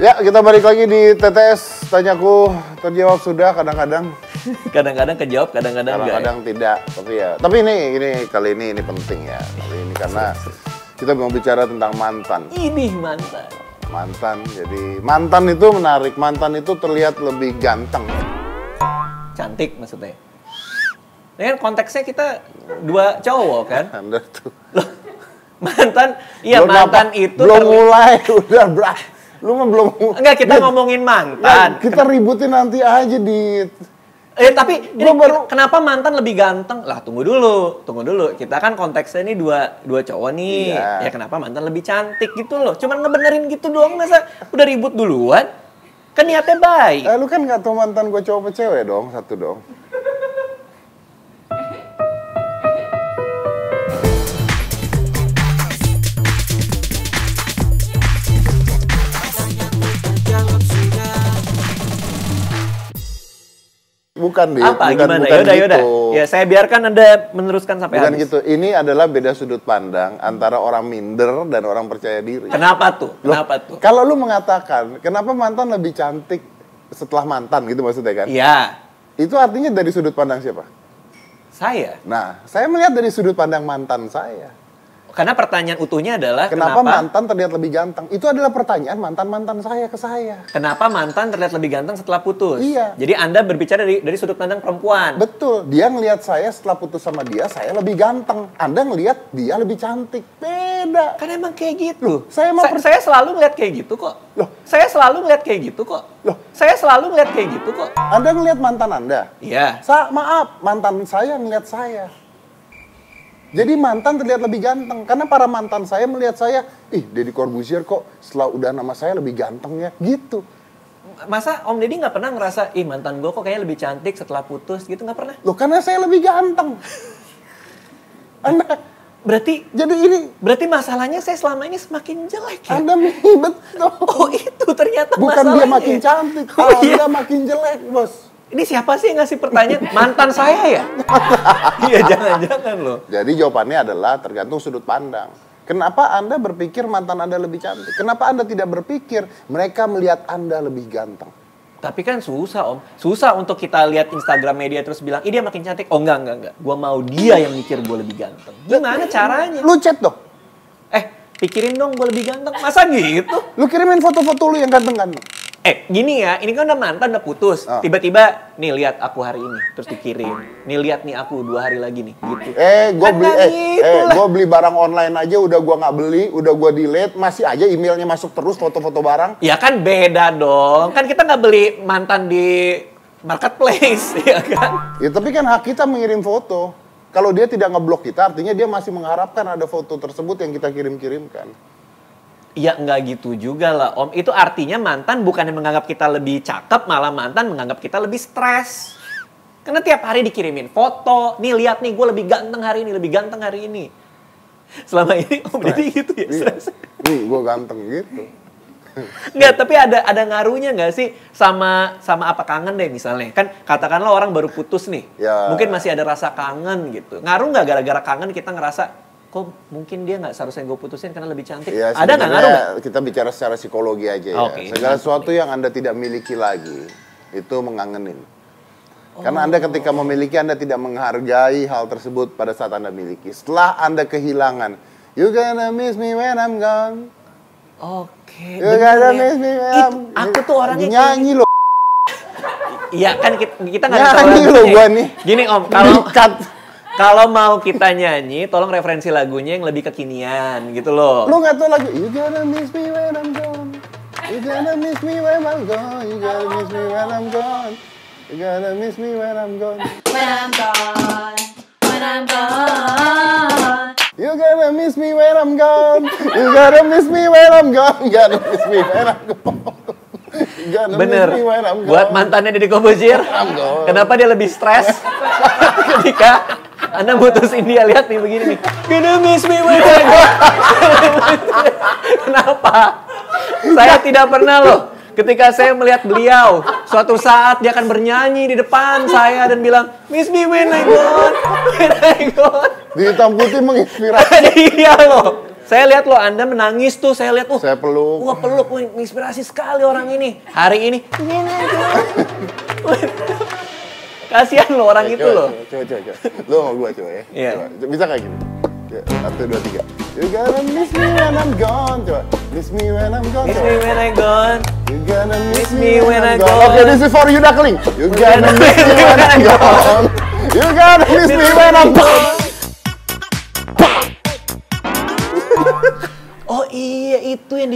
Ya, kita balik lagi di TTS. Tanyaku terjawab sudah kadang-kadang. Kadang-kadang kejawab, kadang-kadang enggak. Kadang-kadang tidak. Tapi ini kali ini penting ya. Kali ini karena kita mau bicara tentang mantan. Ini mantan. Mantan. Jadi mantan itu menarik. Mantan itu terlihat lebih ganteng. Cantik maksudnya. Ini kan konteksnya kita dua cowok kan? Anda tuh. Loh, mantan, iya Belum mantan apa, itu belum mulai udah lu mah belum. Enggak, kita ngomongin mantan. Kita ributin nanti aja di. Tapi ini kenapa mantan lebih ganteng? Lah tunggu dulu. Kita kan konteksnya ini dua cowok nih. Iya. Ya kenapa mantan lebih cantik gitu loh? Cuman ngebenerin gitu doang, masa udah ribut duluan? Kan niatnya baik. Lu kan nggak tahu mantan gue cowok apa cewek dong, satu dong. Bukan deh. Apa? Bukan, Gimana? bukan Yaudah. gitu. Ya saya biarkan Anda meneruskan sampai Bukan habis. gitu. Ini adalah beda sudut pandang antara orang minder dan orang percaya diri. Kenapa tuh? Kalau lu mengatakan, kenapa mantan lebih cantik setelah mantan gitu maksudnya kan? Iya. Itu artinya dari sudut pandang siapa? Saya. Nah, saya melihat dari sudut pandang mantan saya. Karena pertanyaan utuhnya adalah Kenapa mantan terlihat lebih ganteng? Itu adalah pertanyaan mantan-mantan saya ke saya. Kenapa mantan terlihat lebih ganteng setelah putus? Iya. Jadi Anda berbicara dari sudut pandang perempuan. Betul. Dia ngelihat saya setelah putus sama dia, saya lebih ganteng. Anda ngelihat dia lebih cantik. Beda. Kan emang kayak gitu. Saya selalu ngeliat kayak gitu kok. Loh. Saya selalu ngeliat kayak gitu kok. Loh. Saya selalu ngeliat kayak gitu kok. Anda ngelihat mantan Anda? Iya. Maaf, mantan saya ngelihat saya. Jadi mantan terlihat lebih ganteng. Karena para mantan saya melihat saya, Deddy Corbuzier kok setelah udah nama saya lebih ganteng ya, gitu. Masa Om Deddy nggak pernah ngerasa, mantan gue kok kayaknya lebih cantik setelah putus gitu, nggak pernah? Loh, karena saya lebih ganteng. Anda, berarti masalahnya saya selama ini semakin jelek ya? Anda betul. Oh itu ternyata bukan masalahnya. Dia makin cantik, Anda makin jelek, bos. Ini siapa sih yang ngasih pertanyaan? Mantan saya ya? Iya, jangan-jangan loh. Jadi jawabannya adalah tergantung sudut pandang. Kenapa Anda berpikir mantan Anda lebih cantik? Kenapa Anda tidak berpikir mereka melihat Anda lebih ganteng? Tapi kan susah, Om. Susah untuk kita lihat Instagram media terus bilang, dia makin cantik. Oh enggak. Gua mau dia yang mikir gue lebih ganteng. Gimana caranya? Lu chat dong. Pikirin dong gue lebih ganteng. Masa gitu? Lu kirimin foto-foto lu yang ganteng-ganteng. Gini ya, ini kan udah mantan, udah putus. Tiba-tiba, nih lihat aku hari ini, terus dikirim. Nih lihat nih aku 2 hari lagi nih, gitu. Gue beli barang online aja udah gue nggak beli, udah gue delete, masih aja emailnya masuk terus foto-foto barang. Ya kan beda dong, kan kita nggak beli mantan di marketplace, ya kan? Ya tapi kan hak kita mengirim foto. Kalau dia tidak ngeblok kita, artinya dia masih mengharapkan ada foto tersebut yang kita kirim-kirimkan. Ya nggak gitu juga lah Om. Itu artinya mantan bukannya menganggap kita lebih cakep, malah mantan menganggap kita lebih stres. Karena tiap hari dikirimin foto. Nih lihat nih gue lebih ganteng hari ini, lebih ganteng hari ini. Selama ini Om Deddy gitu ya stres. Nih gue ganteng gitu. Nggak, tapi ada ngaruhnya nggak sih sama apa kangen deh misalnya. Kan katakanlah orang baru putus nih. Ya. Mungkin masih ada rasa kangen gitu. Ngaruh nggak gara-gara kangen kita ngerasa kok mungkin dia nggak seharusnya gue putusin karena lebih cantik. Ya, ada nggak ngaruh nggak? Kita bicara secara psikologi aja ya. Okay. Segala sesuatu yang Anda tidak miliki lagi, itu mengangenin. Karena Anda ketika memiliki, Anda tidak menghargai hal tersebut pada saat Anda miliki. Setelah Anda kehilangan, you gonna miss me when I'm gone. Oke. You gonna miss me when I'm gone. Aku tuh orangnya nyanyi loh. Iya kan kita nggak ada nyanyi loh gua nih. Gini Om, kalau mau kita nyanyi, tolong referensi lagunya yang lebih kekinian gitu loh. Lu nggak tahu lagu You gonna miss me when I'm gone. You gonna miss me when I'm gone. You gonna miss me when I'm gone. You gonna miss me when I'm gone. When I'm gone. When I'm gone. You gonna miss me when I'm gone. You gonna miss me when I'm gone. You gonna miss me when I'm gone. Bener. Buat mantannya Deddy Corbuzier, kenapa dia lebih stres ketika Anda putusin dia, lihat nih begini nih. Gonna miss me when I'm gone. Kenapa? Saya tidak pernah loh. Ketika saya melihat beliau, suatu saat dia akan bernyanyi di depan saya dan bilang, miss me when I gone, when I gone. Di hitam putih menginspirasi. Iya loh. Saya lihat loh Anda menangis tuh, saya lihat Saya peluk. wah peluk, wah, inspirasi sekali orang ini. Hari ini kasihan loh orang itu loh. Coba. Lu sama gua coba ya. Iya. Coba. Bisa kayak gini. Coba. 1, 2, 3. You gonna miss me when I'm gone. Coba. Miss me when I'm gone. Miss Coba. me when I gone. You gonna miss me me when I when I'm gone. gone. Okay, this is for you, Duckling. You gonna miss me when I'm gone. You gonna miss me when I'm gone. Oh iya, itu yang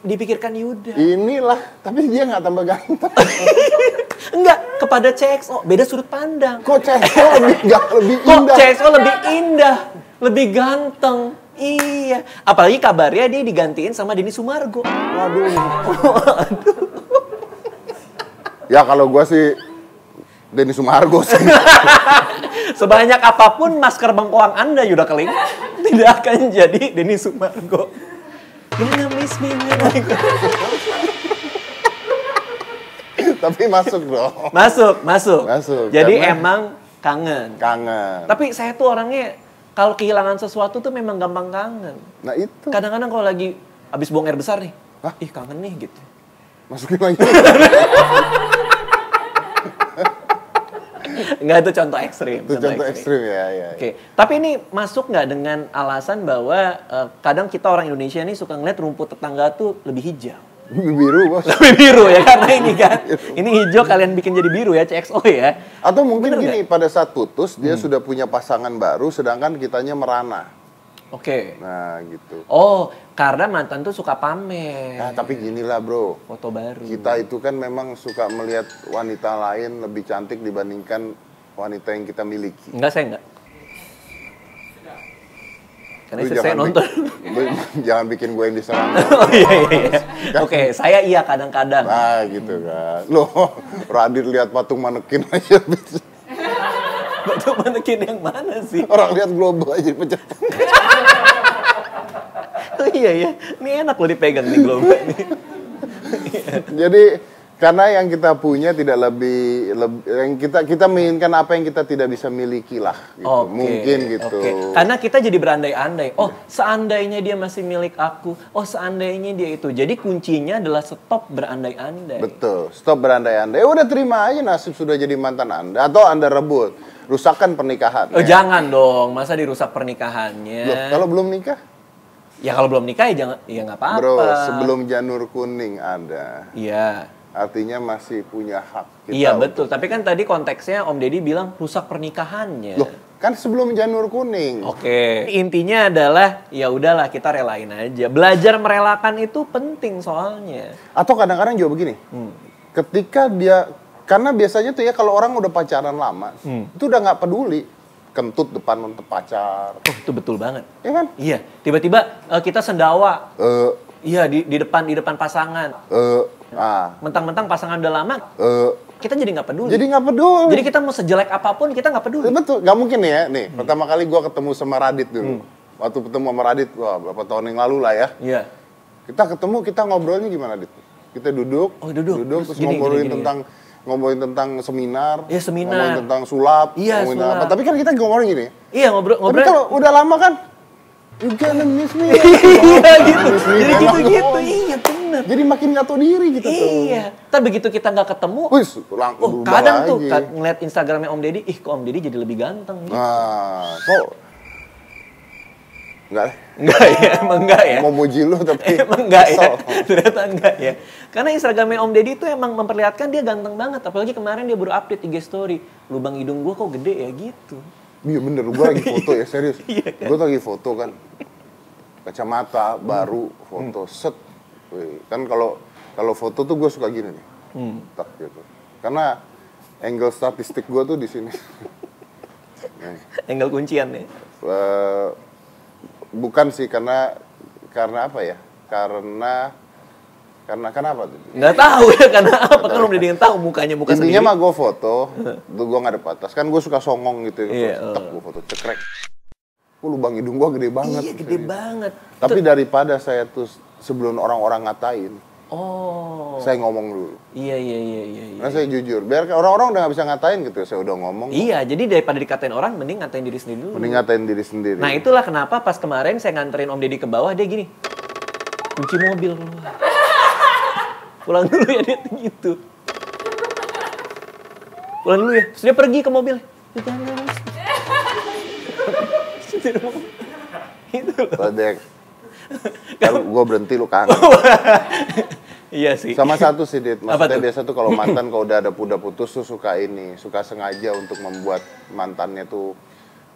dipikirkan Yuda. Inilah, tapi dia nggak tambah ganteng. Enggak, kepada CXO beda sudut pandang. Kok CXO lebih Kok indah? CXO lebih indah, lebih ganteng. Iya, apalagi kabarnya dia digantiin sama Denny Sumargo. Waduh. Ya kalau gua sih Denny Sumargo sih. Sebanyak apapun masker bengkoang Anda Yuda Keling, tidak akan jadi Denny Sumargo. Gonna miss me when I go. Tapi masuk dong. Masuk. Jadi Karena emang kangen. Tapi saya tuh orangnya kalau kehilangan sesuatu tuh memang gampang kangen. Nah itu. Kadang-kadang kalau lagi abis buang air besar nih, Hah? ih kangen nih gitu. Masukin lagi. Enggak, itu contoh ekstrim. Itu contoh ekstrim ya. Oke, tapi ini masuk nggak dengan alasan bahwa kadang kita orang Indonesia nih suka ngeliat rumput tetangga tuh lebih hijau. Biru bos. Lebih biru ya, karena ini kan. Ini hijau kalian bikin jadi biru ya, CXO ya. Atau mungkin Bener gini, pada saat putus dia sudah punya pasangan baru sedangkan kitanya merana. Oke. Nah gitu. Oh, karena mantan tuh suka pamer. Nah tapi ginilah bro. Foto baru. Kita itu kan memang suka melihat wanita lain lebih cantik dibandingkan wanita yang kita miliki. Enggak, saya enggak. Karena Lu saya jangan nonton. lu jangan bikin gue yang diserang. Oh iya. Oke, saya iya kadang-kadang. Nah gitu kan. Loh, Radit lihat patung manekin aja bisa. Betul manekin yang mana sih? Orang lihat global aja pecah. Oh iya. Ini enak loh dipegang nih global nih. Jadi karena yang kita punya tidak lebih yang kita menginginkan apa yang kita tidak bisa miliki lah gitu. Oke, Mungkin gitu. oke. Karena kita jadi berandai-andai. Oh, seandainya dia masih milik aku. Oh, seandainya dia itu. Jadi kuncinya adalah stop berandai-andai. Betul. Stop berandai-andai. Udah terima aja nasib sudah jadi mantan Anda atau Anda rebut. Rusakkan pernikahan. Oh, jangan dong. Masa dirusak pernikahannya? Loh, kalau belum nikah? Ya kalau belum nikah ya jangan, ya nggak apa-apa. Bro, sebelum janur kuning ada. Iya. Artinya masih punya hak kita. Iya betul, tapi kan tadi konteksnya Om Deddy bilang rusak pernikahannya. Loh, kan sebelum janur kuning. Oke, intinya adalah ya udahlah kita relain aja. Belajar merelakan itu penting soalnya. Atau kadang-kadang juga begini. Ketika dia, karena biasanya tuh ya kalau orang udah pacaran lama, itu udah nggak peduli kentut depan untuk pacar. Oh, itu betul banget. Ya kan? Iya, tiba-tiba kita sendawa. Iya di depan pasangan. Mentang-mentang pasangan udah lama, kita jadi nggak peduli. Jadi nggak peduli. Jadi kita mau sejelek apapun kita nggak peduli. Betul, nggak mungkin ya. Nih, pertama kali gue ketemu sama Radit dulu. Waktu ketemu sama Radit, wah berapa tahun yang lalu lah ya. Iya. Kita ketemu, kita ngobrolnya gimana, Dit? Kita duduk, Oh, duduk. terus Gini, ngobrolin gini. ngomongin tentang seminar, Iya, seminar. ngomongin tentang sulap, Iya, ngomongin sulap. apa. Tapi kan kita ngomongin gini. Iya ngobrol. Tapi kalau udah lama kan, you gonna miss me. Iya gitu. Miss me, Jadi memang gitu-gitu. dong. Iya bener. Jadi makin nggak tahu diri gitu tuh. Iya. Tapi begitu kita nggak ketemu, Wis, langsung oh berubah kadang tuh lagi. ngeliat Instagramnya Om Deddy, ih kok Om Deddy jadi lebih ganteng. Gitu. Nah, kok enggak Enggak ya, emang enggak ya. mau muji lu tapi Emang enggak ya, kesel. ternyata enggak ya. Karena Instagramnya Om Deddy itu emang memperlihatkan dia ganteng banget. Apalagi kemarin dia baru update IG story, lubang hidung gua kok gede ya gitu. Iya bener, gue lagi foto ya serius. Iya kan? Gue lagi foto kan, kacamata baru, foto set. Wih, kan kalau foto tuh gue suka gini nih, tak gitu. Karena angle statistik gue tuh di sini. Angle kuncian ya. Bukan sih karena apa ya? Karena kenapa tuh? Nggak tahu ya karena apa kan Om Deddy yang tahu mukanya muka sendiri. Intinya mah gue foto, tuh gue nggak ada batas. Kan gue suka songong gitu, Iya, tetep gue foto cekrek. Lubang hidung gue gede banget. Iya gede banget. Tapi daripada saya tuh sebelum orang-orang ngatain, Oh. Saya ngomong dulu. Iya. Karena saya jujur. Biar orang-orang udah nggak bisa ngatain gitu. Saya udah ngomong. Iya, jadi daripada dikatain orang, mending ngatain diri sendiri dulu. Mending ngatain diri sendiri. Nah itulah kenapa pas kemarin saya nganterin Om Deddy ke bawah, dia gini. Kunci mobil. Pulang dulu ya, dia gitu. Pulang dulu ya. Terus dia pergi ke mobil. Jangan. Itu loh. Padek. Kalau gue berhenti lu kangen. Iya sih. Sama satu sih, Dit. Apa Maksudnya tuh? biasa tuh kalau mantan kalau udah putus tuh suka sengaja untuk membuat mantannya tuh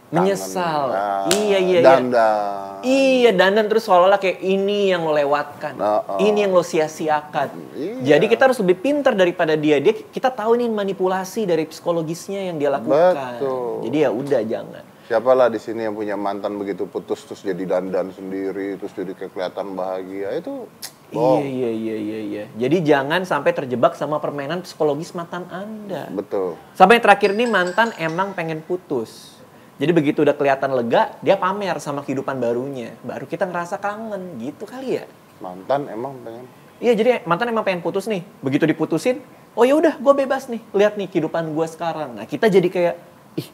kangen. Menyesal. Nah, Iya. dandan. Iya, dandan terus seolah-olah kayak ini yang lo lewatkan. Ini yang lo sia-siakan. Iya. Jadi kita harus lebih pintar daripada dia. Kita tahu ini manipulasi dari psikologisnya yang dia lakukan. Betul. Jadi ya udah jangan. Siapalah di sini yang punya mantan begitu putus terus jadi dandan sendiri, terus jadi kayak kelihatan bahagia, itu bohong. Iya. Jadi jangan sampai terjebak sama permainan psikologis mantan Anda. Betul. Sampai yang terakhir nih, mantan emang pengen putus. Jadi begitu udah kelihatan lega, dia pamer sama kehidupan barunya. Baru kita ngerasa kangen, gitu kali ya. Mantan emang pengen. Iya, jadi mantan emang pengen putus nih. Begitu diputusin, oh ya udah, gue bebas nih. Lihat nih kehidupan gue sekarang. Nah, kita jadi kayak, ih,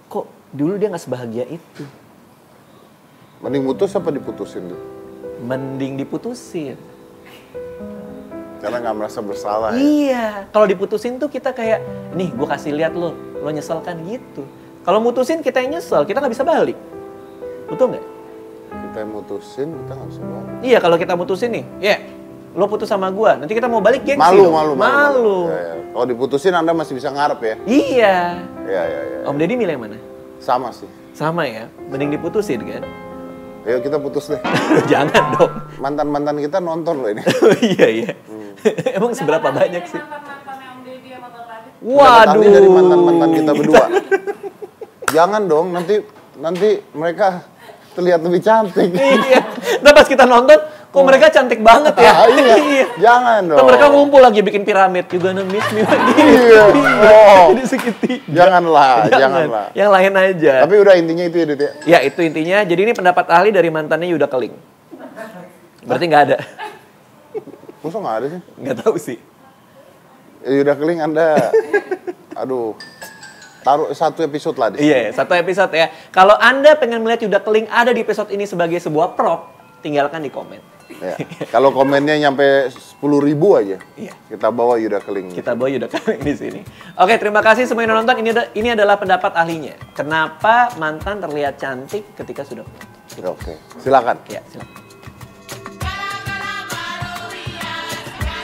kok dulu dia nggak sebahagia itu. Mending putus apa diputusin tuh? Mending diputusin. Karena nggak merasa bersalah. Ya? Iya, kalau diputusin tuh kita kayak, nih gue kasih lihat lo nyesel kan gitu. Kalau mutusin kita yang nyesel, kita nggak bisa balik. Betul nggak? Kita yang mutusin, kita nggak bisa balik. Iya, kalau kita mutusin nih, ya lo putus sama gue, nanti kita mau balik gengsi Malu. Ya. Kalau diputusin Anda masih bisa ngarep ya? Iya. Iya. Om Deddy milih yang mana? Sama sih. Sama ya, mending diputusin kan? Ayo kita putus deh. Jangan dong. Mantan-mantan kita nonton loh ini. Iya. Emang seberapa banyak sih? Mantan-mantannya Om Deddy sama Bang Radit. Dapat ahli dari mantan-mantan kita berdua. Jangan dong, nanti mereka terlihat lebih cantik. Iya. Nah pas kita nonton, kok mereka cantik banget ya? Iya. Jangan dong. Nah, mereka ngumpul lagi bikin piramid. You gonna miss me lagi. Iya. Oh. Jadi segitiga. Janganlah. Yang lain aja. Tapi udah intinya itu ya, Dit ya. Ya itu intinya. Jadi ini pendapat ahli dari mantannya Yuda Keling. Berarti nggak ada? Masa nggak ada sih? Nggak tahu sih. Ya udah keling Anda. Aduh. Taruh satu episode lah di sini. Iya, satu episode ya. Kalau Anda pengen melihat Yuda Keling ada di episode ini sebagai sebuah prop, tinggalkan di komen. Ya. Kalau komennya nyampe 10.000 aja, Iya. kita bawa Yuda Keling. Kita bawa Yuda Keling di sini. Oke, terima kasih semua yang nonton. Ini adalah pendapat ahlinya. Kenapa mantan terlihat cantik ketika sudah putus? Oke, silakan. Ya, silakan.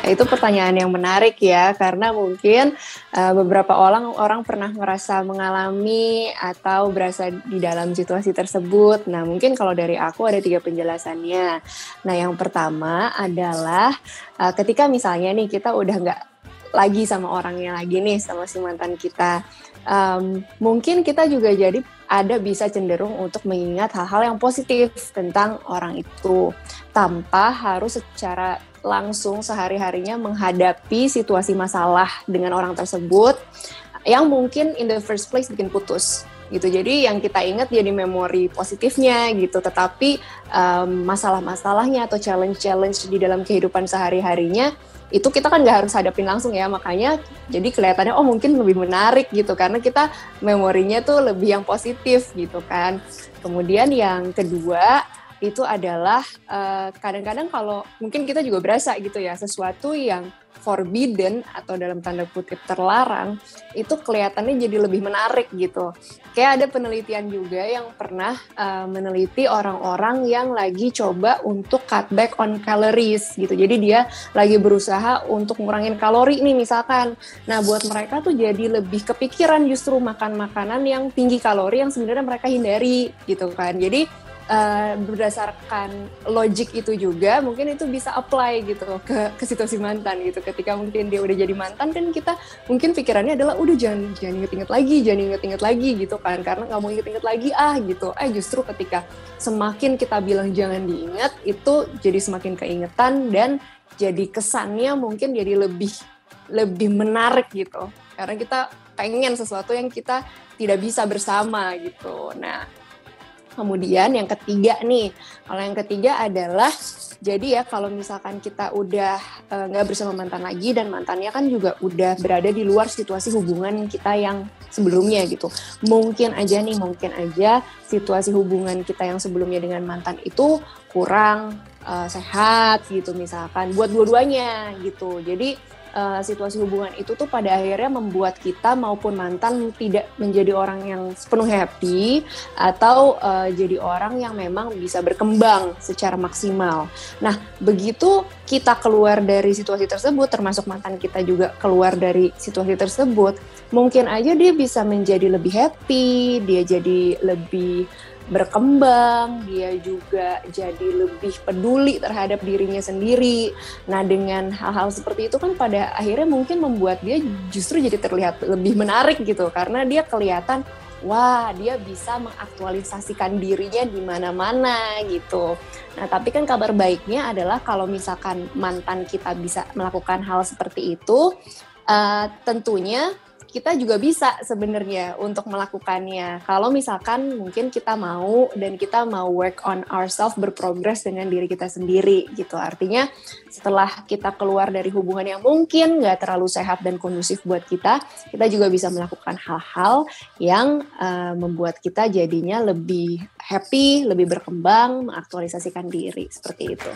Itu pertanyaan yang menarik ya, karena mungkin beberapa orang pernah merasa mengalami atau berasa di dalam situasi tersebut. Nah, mungkin kalau dari aku ada 3 penjelasannya. Nah, yang pertama adalah ketika misalnya nih kita udah nggak lagi sama orangnya lagi nih, sama si mantan kita. Mungkin kita juga jadi bisa cenderung untuk mengingat hal-hal yang positif tentang orang itu tanpa harus secara langsung sehari-harinya menghadapi situasi masalah dengan orang tersebut yang mungkin in the first place bikin putus gitu. Jadi yang kita ingat jadi memori positifnya gitu, tetapi masalah-masalahnya atau challenge-challenge di dalam kehidupan sehari-harinya itu kita kan nggak harus hadapin langsung ya, makanya jadi kelihatannya oh mungkin lebih menarik gitu karena kita memorinya tuh lebih yang positif gitu kan. Kemudian yang kedua itu adalah kadang-kadang kalau mungkin kita juga berasa gitu ya, sesuatu yang forbidden atau dalam tanda kutip terlarang itu kelihatannya jadi lebih menarik gitu. Kayak ada penelitian juga yang pernah meneliti orang-orang yang lagi coba untuk cut back on calories gitu. Jadi dia lagi berusaha untuk ngurangin kalori nih misalkan. Nah buat mereka tuh jadi lebih kepikiran justru makan makanan yang tinggi kalori yang sebenarnya mereka hindari gitu kan. Jadi berdasarkan logik itu juga mungkin itu bisa apply gitu ke situasi mantan gitu. Ketika mungkin dia udah jadi mantan kan kita mungkin pikirannya adalah udah jangan inget-inget lagi gitu kan, karena nggak mau inget-inget lagi gitu. Justru ketika semakin kita bilang jangan diingat itu jadi semakin keingetan dan jadi kesannya mungkin jadi lebih menarik gitu karena kita pengen sesuatu yang kita tidak bisa bersama gitu. Nah kemudian yang ketiga nih, kalau yang ketiga adalah Jadi ya kalau misalkan kita udah nggak bersama mantan lagi dan mantannya kan juga udah berada di luar situasi hubungan kita yang sebelumnya gitu. Mungkin aja situasi hubungan kita yang sebelumnya dengan mantan itu kurang sehat gitu misalkan buat dua-duanya gitu. Jadi situasi hubungan itu tuh pada akhirnya membuat kita maupun mantan tidak menjadi orang yang sepenuhnya happy atau jadi orang yang memang bisa berkembang secara maksimal. Nah, begitu kita keluar dari situasi tersebut, termasuk mantan kita juga keluar dari situasi tersebut, mungkin aja dia bisa menjadi lebih happy, dia jadi lebih berkembang, dia juga jadi lebih peduli terhadap dirinya sendiri. Nah, dengan hal-hal seperti itu kan pada akhirnya mungkin membuat dia justru jadi terlihat lebih menarik gitu, karena dia kelihatan, wah, dia bisa mengaktualisasikan dirinya di mana-mana gitu. Nah, tapi kan kabar baiknya adalah kalau misalkan mantan kita bisa melakukan hal seperti itu, tentunya kita juga bisa sebenarnya untuk melakukannya. Kalau misalkan mungkin kita mau dan kita mau work on ourselves, berprogres dengan diri kita sendiri gitu. Artinya setelah kita keluar dari hubungan yang mungkin nggak terlalu sehat dan kondusif buat kita juga bisa melakukan hal-hal yang membuat kita jadinya lebih happy, lebih berkembang, mengaktualisasikan diri seperti itu.